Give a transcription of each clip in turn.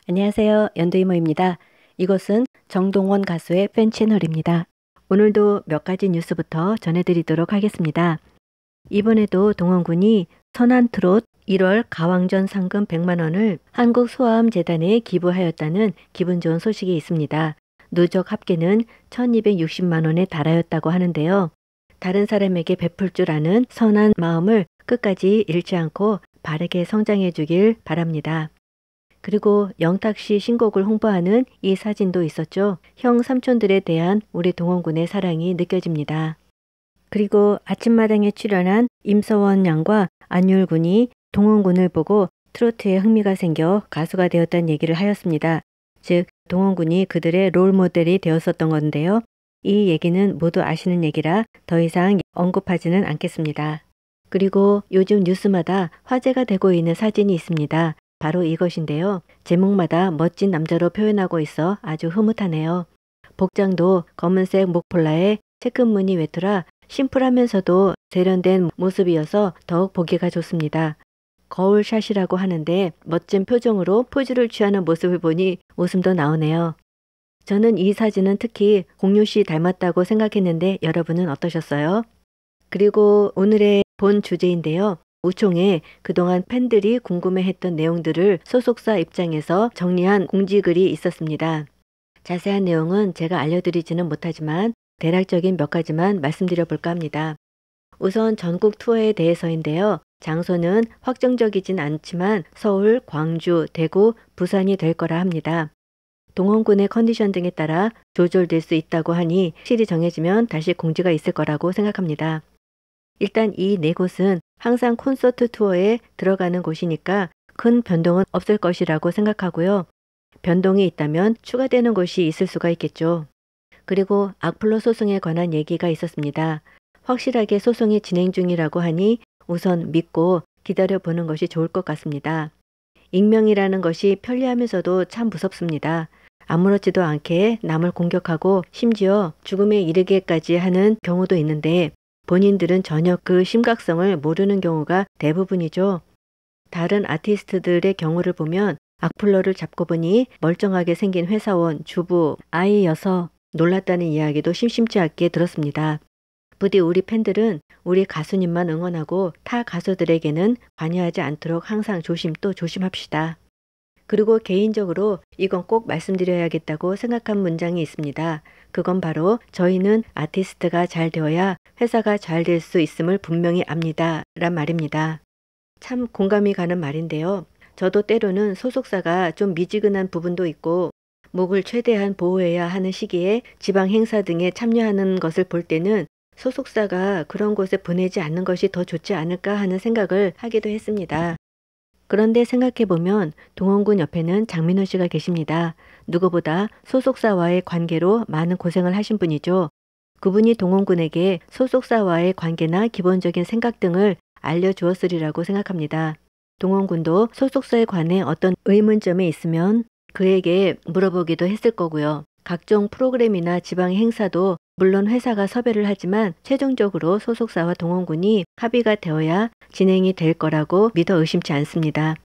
안녕하세요. 연두이모입니다. 이곳은 정동원 가수의 팬 채널입니다. 오늘도 몇 가지 뉴스부터 전해드리도록 하겠습니다. 이번에도 동원군이 선한트롯 1월 가왕전 상금 100만 원을 한국소아암재단에 기부하였다는 기분 좋은 소식이 있습니다. 누적 합계는 1260만 원에 달하였다고 하는데요. 다른 사람에게 베풀 줄 아는 선한 마음을 끝까지 잃지 않고 바르게 성장해 주길 바랍니다. 그리고 영탁씨 신곡을 홍보하는 이 사진도 있었죠. 형 삼촌들에 대한 우리 동원군의 사랑이 느껴집니다. 그리고 아침마당에 출연한 임서원 양과 안율 군이 동원군을 보고 트로트에 흥미가 생겨 가수가 되었다는 얘기를 하였습니다. 즉 동원군이 그들의 롤 모델이 되었었던 건데요. 이 얘기는 모두 아시는 얘기라 더 이상 언급하지는 않겠습니다. 그리고 요즘 뉴스마다 화제가 되고 있는 사진이 있습니다. 바로 이것인데요. 제목마다 멋진 남자로 표현하고 있어 아주 흐뭇하네요. 복장도 검은색 목폴라에 체크무늬 외투라 심플하면서도 세련된 모습이어서 더욱 보기가 좋습니다. 거울샷이라고 하는데 멋진 표정으로 포즈를 취하는 모습을 보니 웃음도 나오네요. 저는 이 사진은 특히 공유씨 닮았다고 생각했는데 여러분은 어떠셨어요? 그리고 오늘의 본 주제인데요. 우총에 그동안 팬들이 궁금해했던 내용들을 소속사 입장에서 정리한 공지글이 있었습니다. 자세한 내용은 제가 알려드리지는 못하지만 대략적인 몇 가지만 말씀드려 볼까 합니다. 우선 전국 투어에 대해서인데요. 장소는 확정적이진 않지만 서울, 광주, 대구, 부산이 될 거라 합니다. 동원군의 컨디션 등에 따라 조절될 수 있다고 하니 실이 정해지면 다시 공지가 있을 거라고 생각합니다. 일단 이 네 곳은 항상 콘서트 투어에 들어가는 곳이니까 큰 변동은 없을 것이라고 생각하고요. 변동이 있다면 추가되는 곳이 있을 수가 있겠죠. 그리고 악플러 소송에 관한 얘기가 있었습니다. 확실하게 소송이 진행 중이라고 하니 우선 믿고 기다려보는 것이 좋을 것 같습니다. 익명이라는 것이 편리하면서도 참 무섭습니다. 아무렇지도 않게 남을 공격하고 심지어 죽음에 이르게까지 하는 경우도 있는데 본인들은 전혀 그 심각성을 모르는 경우가 대부분이죠. 다른 아티스트들의 경우를 보면 악플러를 잡고 보니 멀쩡하게 생긴 회사원, 주부, 아이여서 놀랐다는 이야기도 심심치 않게 들었습니다. 부디 우리 팬들은 우리 가수님만 응원하고 타 가수들에게는 관여하지 않도록 항상 조심 또 조심합시다. 그리고 개인적으로 이건 꼭 말씀드려야겠다고 생각한 문장이 있습니다. 그건 바로 저희는 아티스트가 잘 되어야 회사가 잘 될 수 있음을 분명히 압니다. 란 말입니다. 참 공감이 가는 말인데요. 저도 때로는 소속사가 좀 미지근한 부분도 있고 목을 최대한 보호해야 하는 시기에 지방 행사 등에 참여하는 것을 볼 때는 소속사가 그런 곳에 보내지 않는 것이 더 좋지 않을까 하는 생각을 하기도 했습니다. 그런데 생각해보면 동원군 옆에는 장민호 씨가 계십니다. 누구보다 소속사와의 관계로 많은 고생을 하신 분이죠. 그분이 동원군에게 소속사와의 관계나 기본적인 생각 등을 알려주었으리라고 생각합니다. 동원군도 소속사에 관해 어떤 의문점이 있으면 그에게 물어보기도 했을 거고요. 각종 프로그램이나 지방 행사도 물론 회사가 섭외를 하지만 최종적으로 소속사와 동원군이 합의가 되어야 진행이 될 거라고 믿어 의심치 않습니다.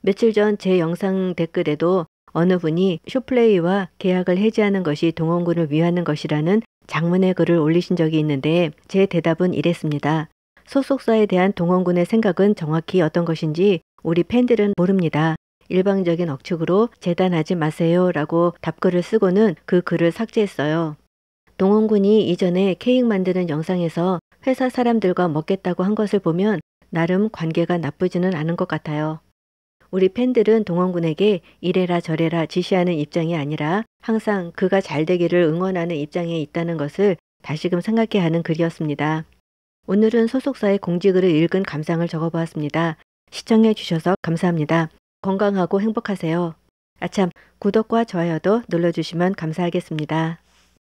며칠 전 제 영상 댓글에도 어느 분이 쇼플레이와 계약을 해지하는 것이 동원군을 위하는 것이라는 장문의 글을 올리신 적이 있는데 제 대답은 이랬습니다. 소속사에 대한 동원군의 생각은 정확히 어떤 것인지 우리 팬들은 모릅니다. 일방적인 억측으로 재단하지 마세요 라고 답글을 쓰고는 그 글을 삭제했어요. 동원군이 이전에 케이크 만드는 영상에서 회사 사람들과 먹겠다고 한 것을 보면 나름 관계가 나쁘지는 않은 것 같아요. 우리 팬들은 동원군에게 이래라 저래라 지시하는 입장이 아니라 항상 그가 잘 되기를 응원하는 입장에 있다는 것을 다시금 생각해야 하는 글이었습니다. 오늘은 소속사의 공지글을 읽은 감상을 적어보았습니다. 시청해 주셔서 감사합니다. 건강하고 행복하세요. 아참, 구독과 좋아요도 눌러주시면 감사하겠습니다.